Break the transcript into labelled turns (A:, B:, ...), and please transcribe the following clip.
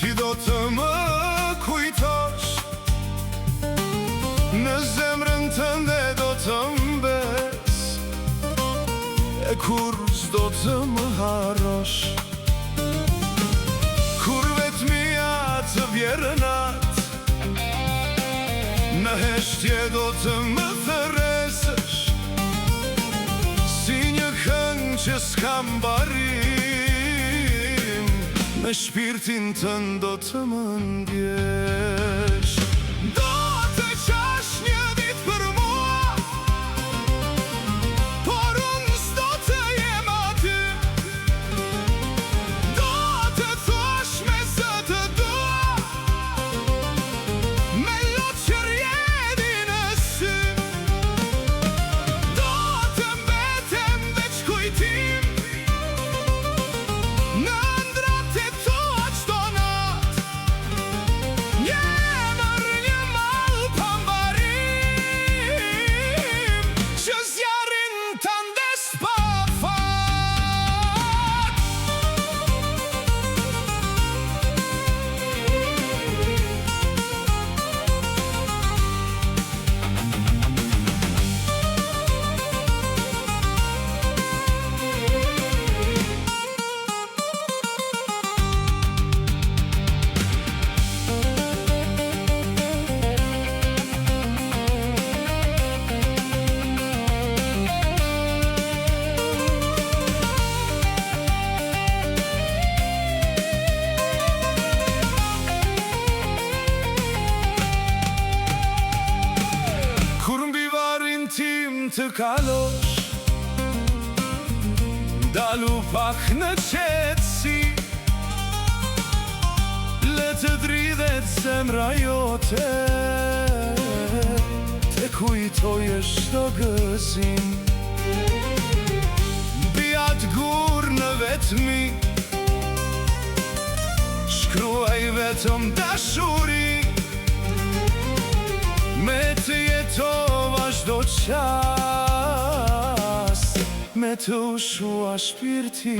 A: Ti do të më kujtosh, në zemrën tënde do të mbes, e kur s'do të më harrosh. Kur vetmia të vjerënat, në heshtje do të më thërresësh, si një këngë që s'kam barim, me shpirtin tënd do të më ndjesh. Do të qash një dit për mua, por unë s'do të jem aty. Do të thosh me zë të dua, me lot që rjedi në sy. Do të mbetem veç kujtim, në ndrat e tua qdo nat. Njemër një mal pambarim, që zjarin të ndes pa fat. Kur mbi varin tim të kalosh, dalu pak në qetësi, le të dridhet zemra jote, te kujtoj e shto gëzim. Mbi atë gur në vetmi, shkruaj vetëm dashuri, me të jetova çdo qas, me të ushua shpirtim.